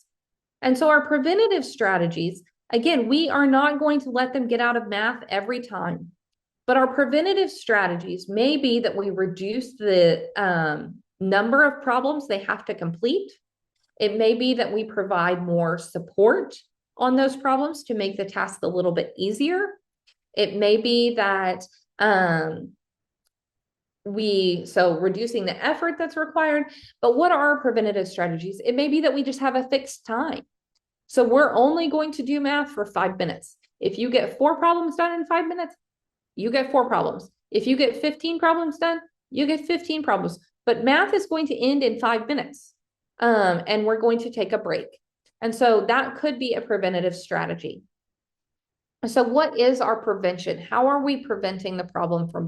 And so our preventative strategies, again, we are not going to let them get out of math every time. But our preventative strategies may be that we reduce the number of problems they have to complete. It may be that we provide more support on those problems to make the task a little bit easier. It may be that so reducing the effort that's required, but what are our preventative strategies? It may be that we just have a fixed time. So we're only going to do math for 5 minutes. If you get 4 problems done in 5 minutes, you get 4 problems. If you get 15 problems done, you get 15 problems. But math is going to end in 5 minutes, and we're going to take a break. And so that could be a preventative strategy. So what is our prevention? How are we preventing the problem from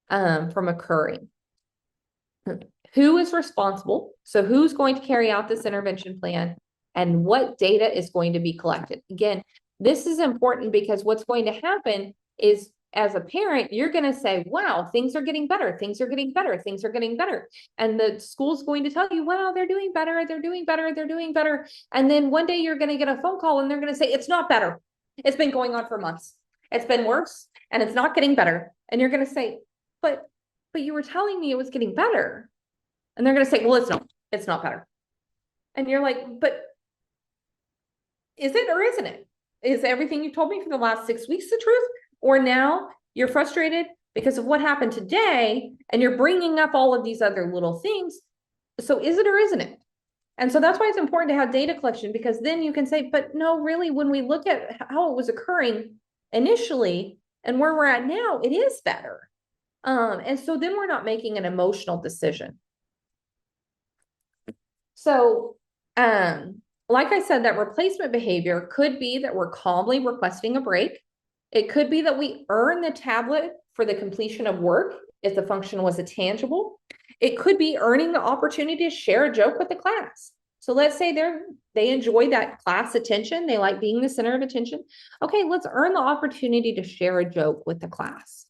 from occurring? Who is responsible? So who's going to carry out this intervention plan, and what data is going to be collected? Again, this is important because what's going to happen is, as a parent, you're going to say, wow, things are getting better. Things are getting better. Things are getting better. And the school's going to tell you, wow, they're doing better. They're doing better. They're doing better. And then one day you're going to get a phone call and they're going to say, it's not better. It's been going on for months. It's been worse and it's not getting better. And you're going to say, but you were telling me it was getting better. And they're going to say, well, it's not better. And you're like, but is it or isn't it? Is everything you told me for the last 6 weeks the truth? Or now you're frustrated because of what happened today and you're bringing up all of these other little things. So is it or isn't it? And so that's why it's important to have data collection, because then you can say, but no, really, when we look at how it was occurring initially and where we're at now, it is better. And so then we're not making an emotional decision. So, like I said, that replacement behavior could be that we're calmly requesting a break. It could be that we earn the tablet for the completion of work if the function was tangible. It could be earning the opportunity to share a joke with the class. So let's say they enjoy that class attention. They like being the center of attention. Okay, let's earn the opportunity to share a joke with the class.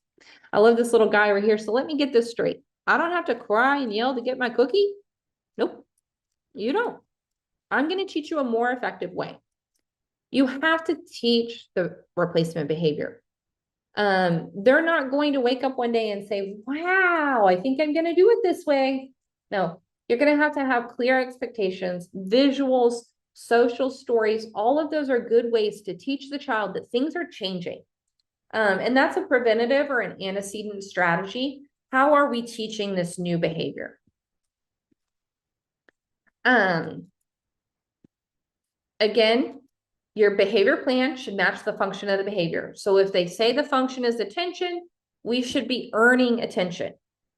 I love this little guy right here. So let me get this straight. I don't have to cry and yell to get my cookie. Nope, you don't. I'm going to teach you a more effective way. You have to teach the replacement behavior. They're not going to wake up one day and say, wow, I think I'm going to do it this way. No, you're going to have clear expectations, visuals, social stories. All of those are good ways to teach the child that things are changing. And that's a preventative or an antecedent strategy. How are we teaching this new behavior? Again, your behavior plan should match the function of the behavior. So if they say the function is attention, we should be earning attention.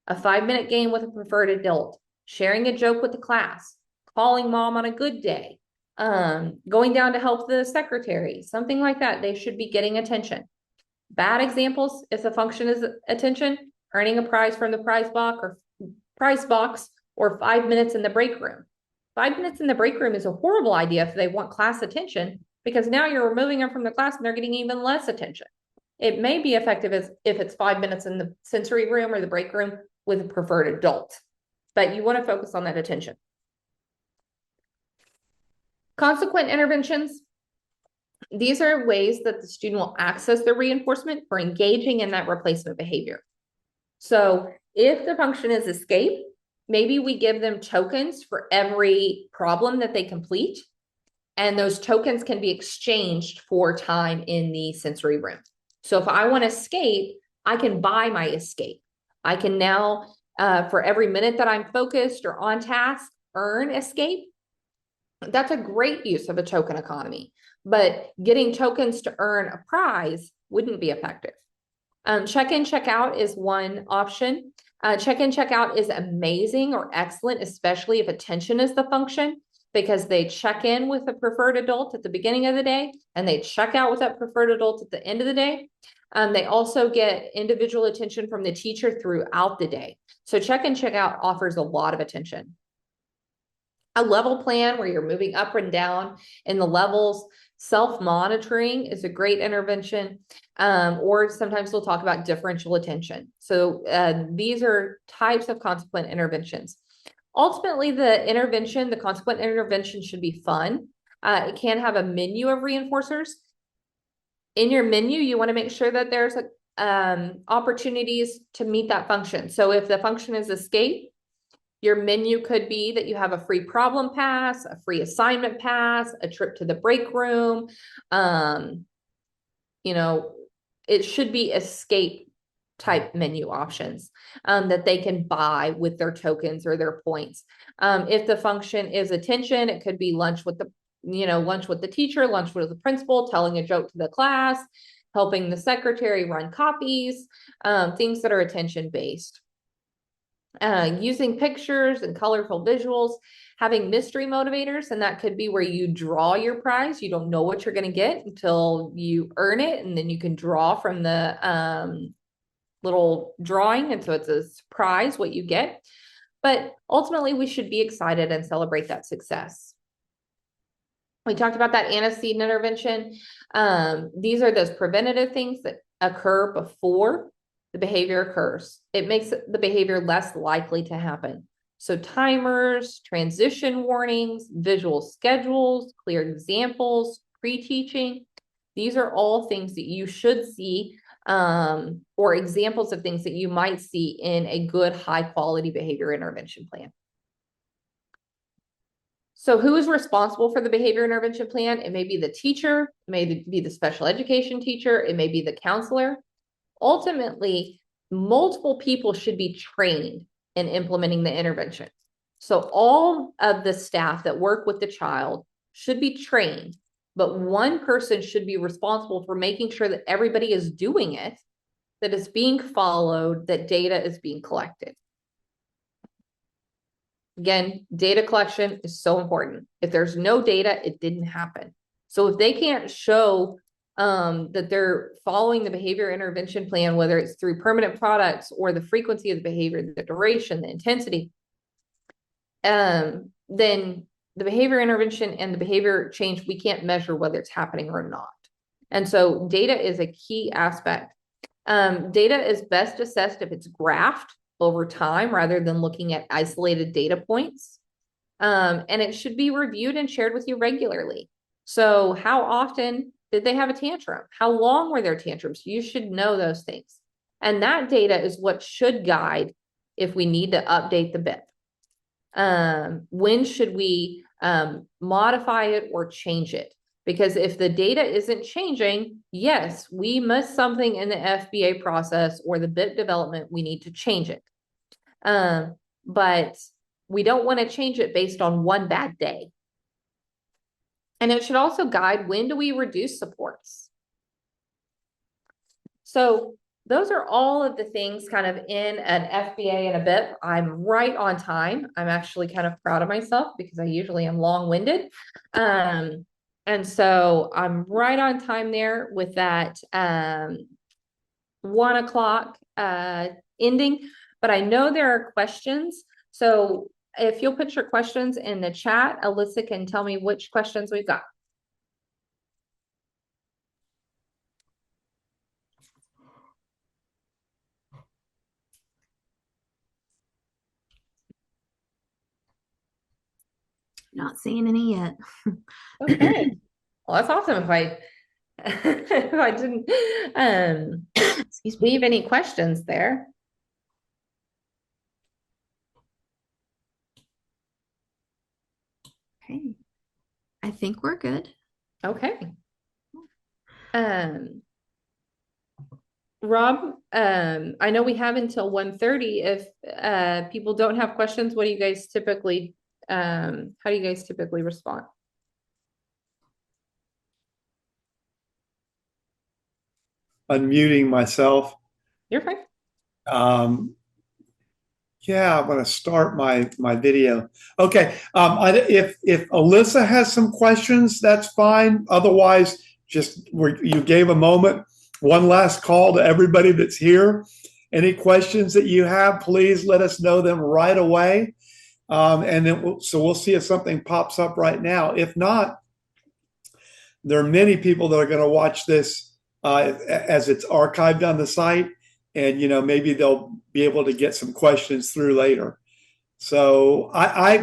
A 5-minute game with a preferred adult, sharing a joke with the class, calling mom on a good day, going down to help the secretary, something like that. They should be getting attention. Bad examples, if the function is attention, earning a prize from the prize box or 5 minutes in the break room. 5 minutes in the break room is a horrible idea if they want class attention, because now you're removing them from the class and they're getting even less attention. It may be effective if it's 5 minutes in the sensory room or the break room with a preferred adult, but you want to focus on that attention. Consequent interventions. These are ways that the student will access their reinforcement for engaging in that replacement behavior. So if the function is escape, maybe we give them tokens for every problem that they complete, and those tokens can be exchanged for time in the sensory room. So if I want to escape, I can buy my escape. I can now, for every minute that I'm focused or on task, earn escape. That's a great use of a token economy, but getting tokens to earn a prize wouldn't be effective. Check-in, check-out is one option. Check-in, check-out is amazing or excellent, especially if attention is the function, because they check in with a preferred adult at the beginning of the day and they check out with that preferred adult at the end of the day. They also get individual attention from the teacher throughout the day. So check-in, check-out offers a lot of attention. A level plan where you're moving up and down in the levels. Self-monitoring is a great intervention, or sometimes we'll talk about differential attention. So these are types of consequent interventions. Ultimately, the consequent intervention should be fun. It can have a menu of reinforcers. In your menu, you want to make sure that there's opportunities to meet that function. So if the function is escape, your menu could be that you have a free problem pass, a free assignment pass, a trip to the break room. It should be escape type menu options that they can buy with their tokens or their points. If the function is attention, it could be lunch with the teacher, lunch with the principal, telling a joke to the class, helping the secretary run copies, things that are attention based. Using pictures and colorful visuals, having mystery motivators, and that could be where you draw your prize. You don't know what you're going to get until you earn it, and then you can draw from the little drawing, and so it's a surprise what you get. But ultimately, we should be excited and celebrate that success. We talked about that antecedent intervention. These are those preventative things that occur before the behavior occurs. It makes the behavior less likely to happen. So timers, transition warnings, visual schedules, clear examples, pre-teaching. These are all things that you should see, or examples of things that you might see in a good, high quality behavior intervention plan. So who is responsible for the behavior intervention plan? It may be the teacher, it may be the special education teacher, it may be the counselor. Ultimately, multiple people should be trained in implementing the intervention. So all of the staff that work with the child should be trained, but one person should be responsible for making sure that everybody is doing it, that it's being followed, that data is being collected. Again, data collection is so important. If there's no data, it didn't happen. So if they can't show that they're following the behavior intervention plan, whether it's through permanent products or the frequency of the behavior, the duration, the intensity, then the behavior intervention and the behavior change, we can't measure whether it's happening or not. And so data is a key aspect. Data is best assessed if it's graphed over time rather than looking at isolated data points. And it should be reviewed and shared with you regularly. So how often did they have a tantrum? How long were their tantrums? You should know those things. And that data is what should guide if we need to update the BIP. When should we modify it or change it? Because if the data isn't changing, yes, we missed something in the FBA process or the BIP development, we need to change it. But we don't want to change it based on one bad day. And it should also guide when do we reduce supports. So those are all of the things kind of in an FBA and a BIP. I'm right on time. I'm actually kind of proud of myself because I usually am long-winded. And so I'm right on time there with that 1 o'clock ending. But I know there are questions. So if you'll put your questions in the chat, Alyssa can tell me which questions we've got. Not seeing any yet. Okay. Well, that's awesome if I if I didn't leave any questions there. Okay. I think we're good. Okay. Rob, I know we have until 1:30. If people don't have questions, what do you guys typically how do you guys typically respond? Unmuting myself. You're fine. Yeah, I'm going to start my video. Okay. If Alyssa has some questions, that's fine. Otherwise, just you gave a moment. One last call to everybody that's here. Any questions that you have, please let us know them right away. And then we'll see if something pops up right now. If not, there are many people that are going to watch this as it's archived on the site, and maybe they'll be able to get some questions through later. So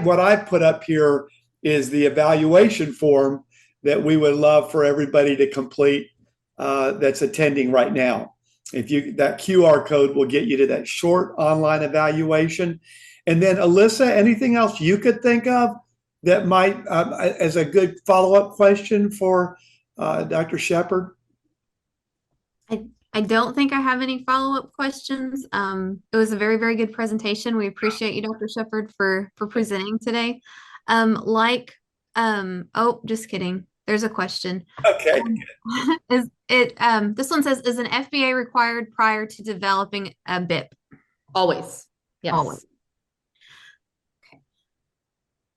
what I've put up here is the evaluation form that we would love for everybody to complete that's attending right now. That QR code will get you to that short online evaluation. And then Alyssa, anything else you could think of that might, as a good follow-up question for Dr. Shepard? I don't think I have any follow-up questions. It was a very, very good presentation. We appreciate you, Dr. Shepherd, for presenting today. Oh, just kidding. There's a question. Okay. Is it this one says, is an FBA required prior to developing a BIP? Always. Yes. Always.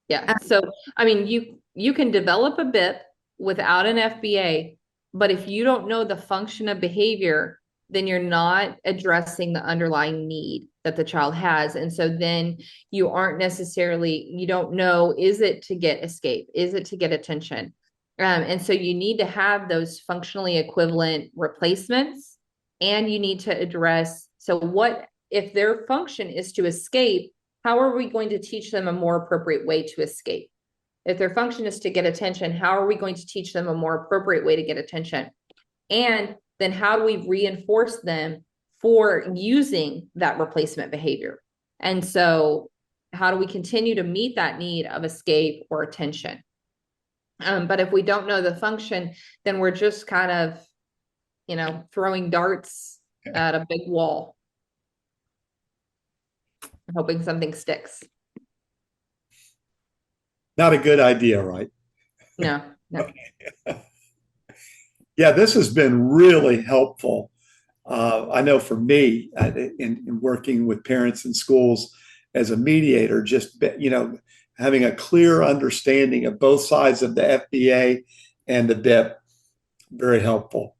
Yeah. So, I mean, you can develop a BIP without an FBA, but if you don't know the function of behavior, then you're not addressing the underlying need that the child has. And so then you aren't necessarily, you don't know, is it to get escape? Is it to get attention? And so you need to have those functionally equivalent replacements, and you need to address, so what if their function is to escape? How are we going to teach them a more appropriate way to escape? If their function is to get attention, how are we going to teach them a more appropriate way to get attention? And then how do we reinforce them for using that replacement behavior? And so how do we continue to meet that need of escape or attention? But if we don't know the function, then we're just kind of, throwing darts at a big wall, hoping something sticks. Not a good idea, right? No. Yeah, this has been really helpful. I know for me, in working with parents in schools as a mediator, just, having a clear understanding of both sides of the FBA and the BIP, very helpful.